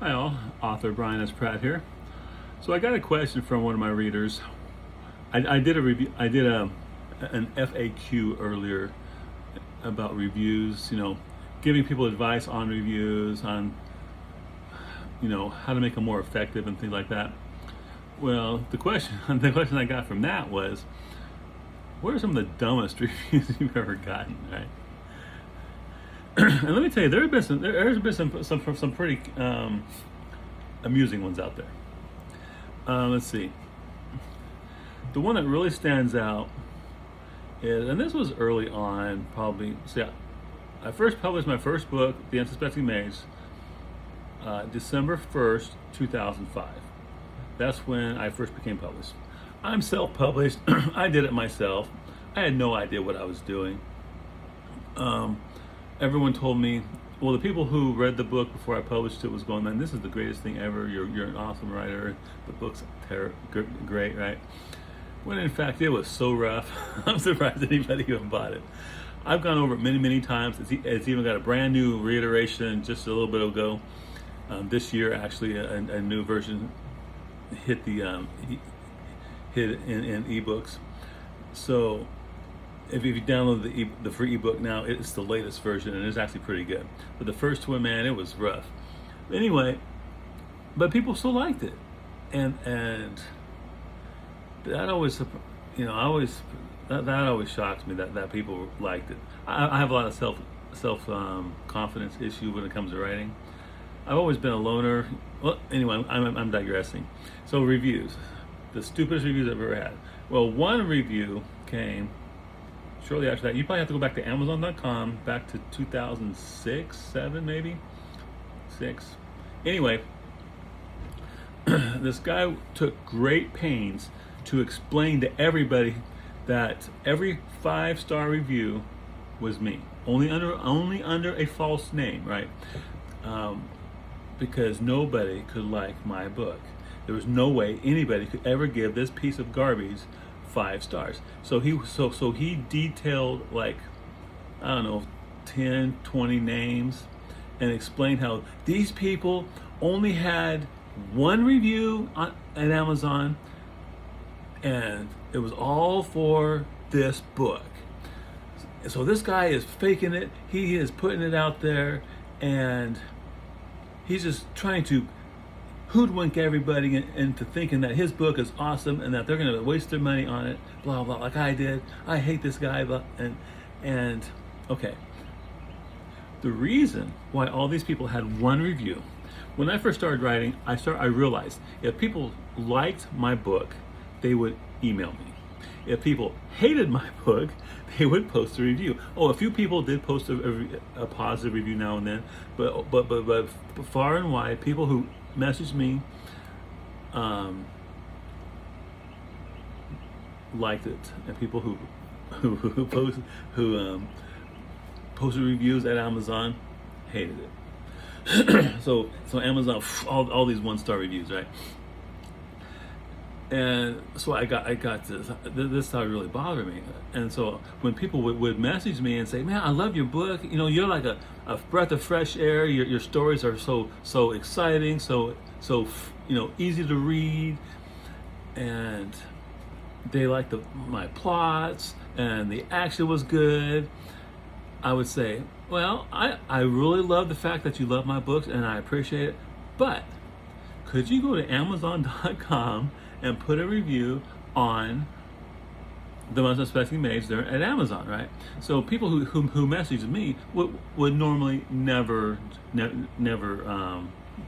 Hi all, author Brian S. Pratt here. So I got a question from one of my readers. I did a review. I did an FAQ earlier about reviews. Giving people advice on reviews, on how to make them more effective and things like that. Well, the question I got from that was, what are some of the dumbest reviews you've ever gotten? Right. And let me tell you, there's been some pretty amusing ones out there. Let's see. The one that really stands out is, and this was early on, probably. So yeah, I first published my first book, The Unsuspecting Mage, December 1st, 2005. That's when I first became published. I'm self-published. I did it myself. I had no idea what I was doing. Everyone told me, well, the people who read the book before I published it was going, man, this is the greatest thing ever. You're an awesome writer. The book's great, right? When in fact it was so rough. I'm surprised anybody even bought it. I've gone over it many, many times. It's even got a brand new reiteration just a little bit ago. This year, actually, a new version hit hit in ebooks. So if you download the free ebook now, it's the latest version and it's actually pretty good. But the first one, man, it was rough. Anyway, but people still liked it, and that always, that always shocks me that people liked it. I have a lot of self confidence issue when it comes to writing. I've always been a loner. Well, anyway, I'm digressing. So reviews, the stupidest reviews I've ever had. Well, one review came shortly after that. You probably have to go back to Amazon.com, back to 2006, 7 maybe, 6. Anyway, this guy took great pains to explain to everybody that every 5-star review was me, only under a false name, right? Because nobody could like my book. There was no way anybody could ever give this piece of garbage 5 stars. So he detailed, like, I don't know, 10, 20 names, and explained how these people only had one review at Amazon, and it was all for this book. So this guy is faking it. He is putting it out there, and he's just trying to hoodwink everybody into thinking that his book is awesome and that they're going to waste their money on it, blah, blah, like I did. I hate this guy, blah, and okay. The reason why all these people had one review, when I first started writing, I realized if people liked my book, they would email me. If people hated my book, they would post a review. Oh, a few people did post a positive review now and then, but far and wide, people who messaged me liked it, and people who posted reviews at Amazon hated it. so Amazon, all these 1-star reviews, right? And so I got this started really bothering me. And so when people would message me and say, man, I love your book, you're like a breath of fresh air, your stories are so exciting, so easy to read, and they liked my plots, and the action was good, I would say, well, I really love the fact that you love my books, and I appreciate it, but could you go to Amazon.com and put a review on The Unsuspecting Mage there at Amazon, right? So people who message me would normally never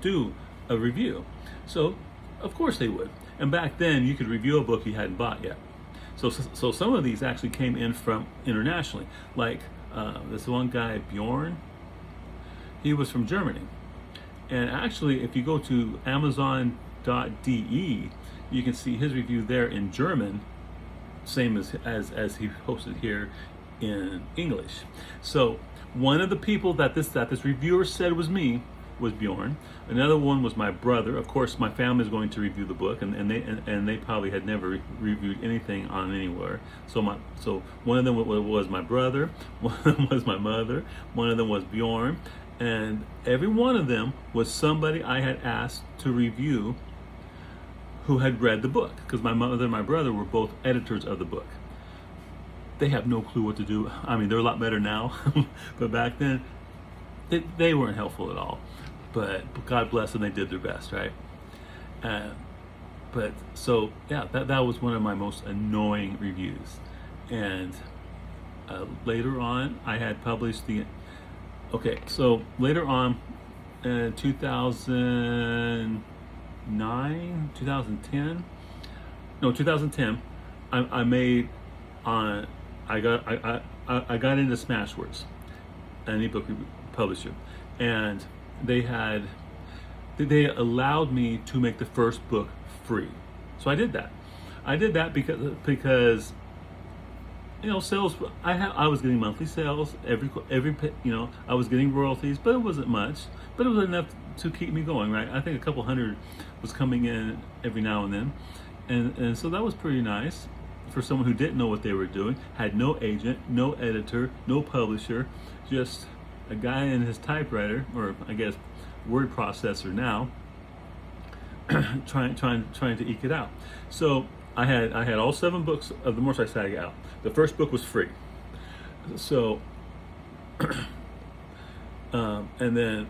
do a review. So of course they would. And back then you could review a book you hadn't bought yet. So some of these actually came in from internationally. Like this one guy, Bjorn, he was from Germany. And actually, if you go to Amazon.de, you can see his review there in German, same as he posted here in English. So one of the people that this reviewer said was me was Bjorn. Another one was my brother. Of course, my family is going to review the book, and they probably had never reviewed anything on anywhere. So one of them was my brother, one of them was my mother, one of them was Bjorn, And every one of them was somebody I had asked to review who had read the book, because my mother and my brother were both editors of the book. They have no clue what to do. I mean, they're a lot better now, but back then, they weren't helpful at all. But God bless them, they did their best, right? But so, yeah, that was one of my most annoying reviews. And later on, I had published okay, so later on, 2010, I made on, I got into Smashwords, an ebook publisher, and they allowed me to make the first book free. So I did that. Because sales. I was getting monthly sales every I was getting royalties, but it wasn't much, but it was enough to keep me going, right? I think a couple hundred was coming in every now and then, and so that was pretty nice for someone who didn't know what they were doing, had no agent, no editor, no publisher, just a guy in his typewriter, or I guess word processor now, trying to eke it out. So I had all 7 books of the Motorcycle Saga out. The first book was free. So, and then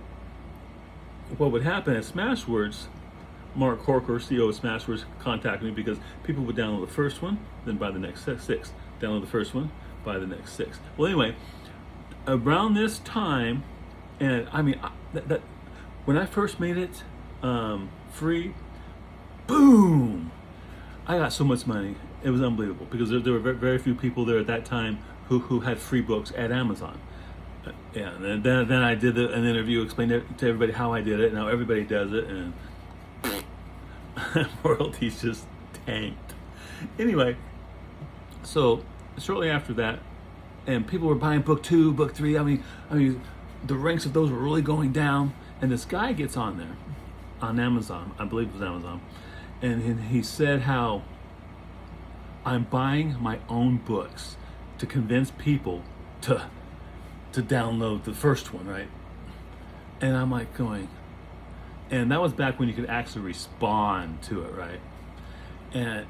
what would happen at Smashwords, Mark Corker, CEO of Smashwords, contacted me because people would download the first one, then buy the next 6. Download the first one, buy the next 6. Well, anyway, around this time, and I mean, that when I first made it free, boom! I got so much money. It was unbelievable because there were very few people there at that time who had free books at Amazon. Yeah, and then I did an interview, explained to everybody how I did it. Now everybody does it, and royalties just tanked. Anyway, so shortly after that, and people were buying book 2, book 3. I mean, the ranks of those were really going down. And this guy gets on there, on Amazon, I believe it was Amazon, and he said how I'm buying my own books to convince people to download the first one, right? And I'm like going, and that was back when you could actually respond to it, right? And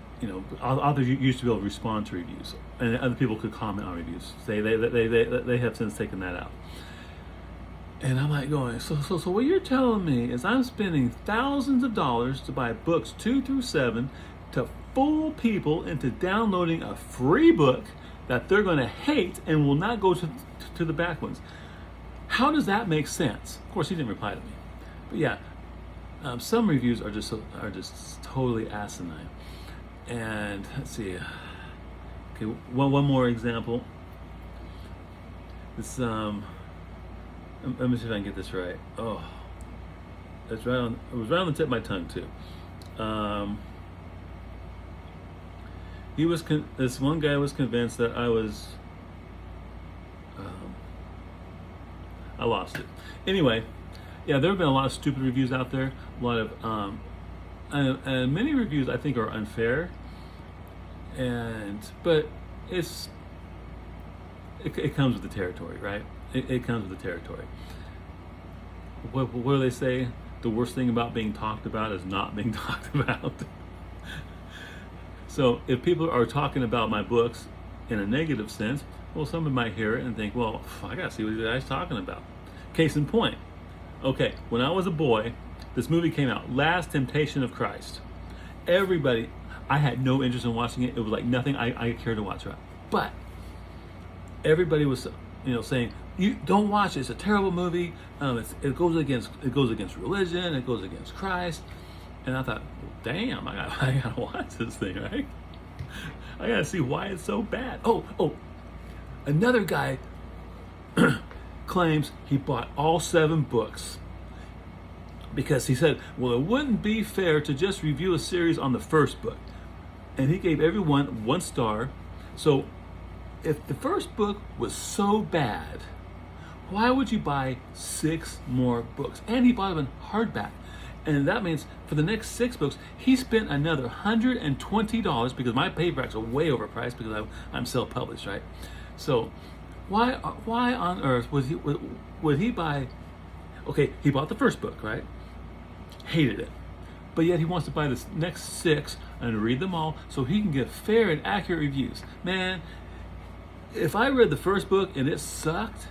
authors used to be able to respond to reviews, and other people could comment on reviews. They have since taken that out. And I'm like going, so what you're telling me is I'm spending thousands of dollars to buy books 2 through 7 to fool people into downloading a free book that they're going to hate and will not go to the back ones. How does that make sense? Of course, he didn't reply to me. But yeah, some reviews are just totally asinine. And let's see. Okay, one more example. This let me see if I can get this right. Oh, it was right on the tip of my tongue too. This one guy was convinced that I was. I lost it. Anyway, yeah, there have been a lot of stupid reviews out there. A lot of and many reviews I think are unfair. But it comes with the territory, right? It comes with the territory. What do they say? The worst thing about being talked about is not being talked about. So if people are talking about my books in a negative sense, well, someone might hear it and think, well, I gotta see what this guy's talking about. Case in point. Okay, when I was a boy, this movie came out, Last Temptation of Christ. Everybody, I had no interest in watching it. It was like nothing I cared to watch, right? But everybody was saying, you don't watch it. It's a terrible movie. It goes against religion. It goes against Christ. And I thought, damn, I gotta watch this thing, right? I gotta see why it's so bad. Oh, another guy claims he bought all 7 books because he said, well, it wouldn't be fair to just review a series on the first book. And he gave everyone 1 star. So if the first book was so bad, why would you buy 6 more books? And he bought them in hardback. And that means for the next 6 books, he spent another $120 because my paperbacks are way overpriced because I'm self-published, right? So why on earth would he buy Okay, he bought the first book, right? Hated it. But yet he wants to buy the next 6 and read them all so he can get fair and accurate reviews. Man, if I read the first book and it sucked,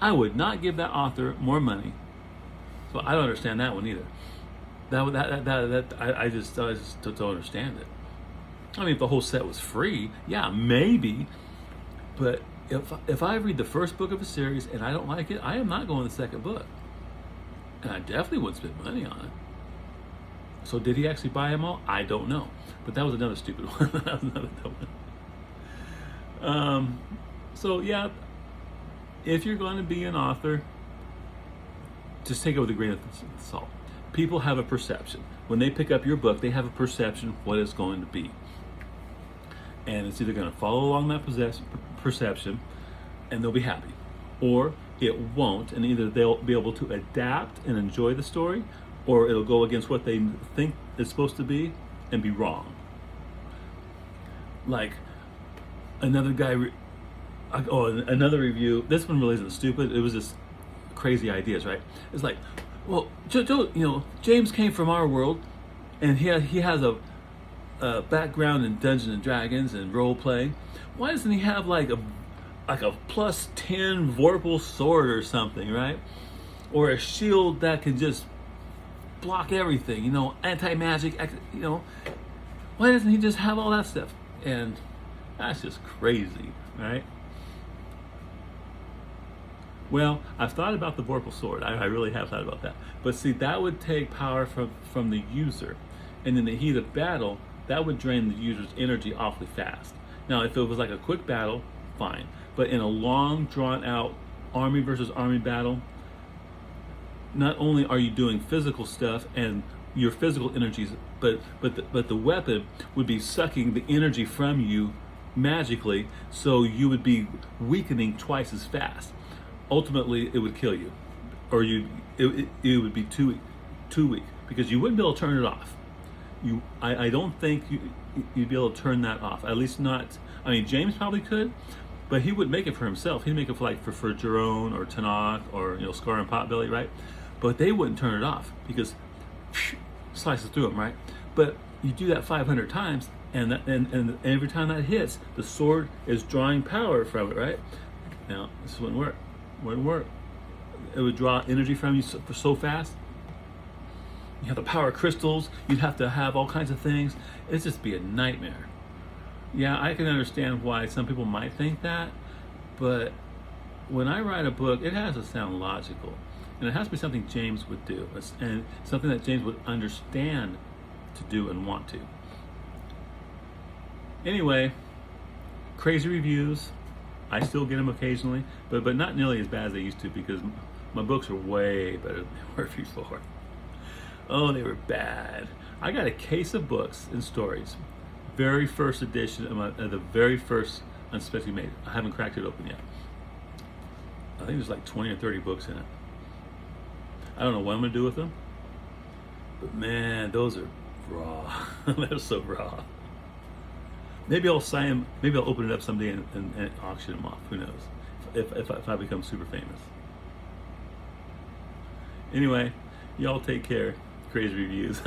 I would not give that author more money. So I don't understand that one either. I just don't understand it. I mean, if the whole set was free, yeah, maybe. But if I read the first book of a series and I don't like it, I am not going to the second book. And I definitely wouldn't spend money on it. So did he actually buy them all? I don't know. But that was another stupid one. That was another dumb one. So yeah, if you're going to be an author, just take it with a grain of salt. People have a perception. When they pick up your book, they have a perception of what it's going to be. And it's either going to follow along that perception and they'll be happy, or it won't, and either they'll be able to adapt and enjoy the story, or it'll go against what they think it's supposed to be and be wrong. Like another guy, another review. This one really isn't stupid. It was just crazy ideas, right? It's like, well, James came from our world, and he has a background in Dungeons and Dragons and role playing. Why doesn't he have like a +10 Vorpal sword or something, right? Or a shield that can just block everything, anti-magic, why doesn't he just have all that stuff? And that's just crazy, right? Well, I've thought about the Vorpal sword. I really have thought about that. But see, that would take power from the user. And in the heat of battle, that would drain the user's energy awfully fast. Now, if it was like a quick battle, fine. But in a long, drawn-out army versus army battle, not only are you doing physical stuff and your physical energies, but the weapon would be sucking the energy from you magically, so you would be weakening twice as fast. Ultimately, it would kill you, or it would be too weak because you wouldn't be able to turn it off. I don't think you'd be able to turn that off. At least not. I mean, James probably could, but he wouldn't make it for himself. He'd make it for Jerome or Tanakh or Scar and Potbelly, right? But they wouldn't turn it off because slices through them, right? But you do that 500 times, and every time that hits, the sword is drawing power from it, right? Now this wouldn't work. Wouldn't work. It would draw energy from you so fast. You have the power crystals. You'd have to have all kinds of things. It'd just be a nightmare. Yeah, I can understand why some people might think that, but when I write a book, it has to sound logical. And it has to be something James would do, and something that James would understand to do and want to. Anyway, crazy reviews. I still get them occasionally, but not nearly as bad as they used to, because my books are way better than they were before. Oh, they were bad. I got a case of books and stories. Very first edition of the very first Unspecially Made. I haven't cracked it open yet. I think there's like 20 or 30 books in it. I don't know what I'm gonna do with them, but man, those are raw. They're so raw. Maybe I'll sign them. Maybe I'll open it up someday and auction them off. Who knows? If I become super famous. Anyway, y'all take care. Crazy reviews.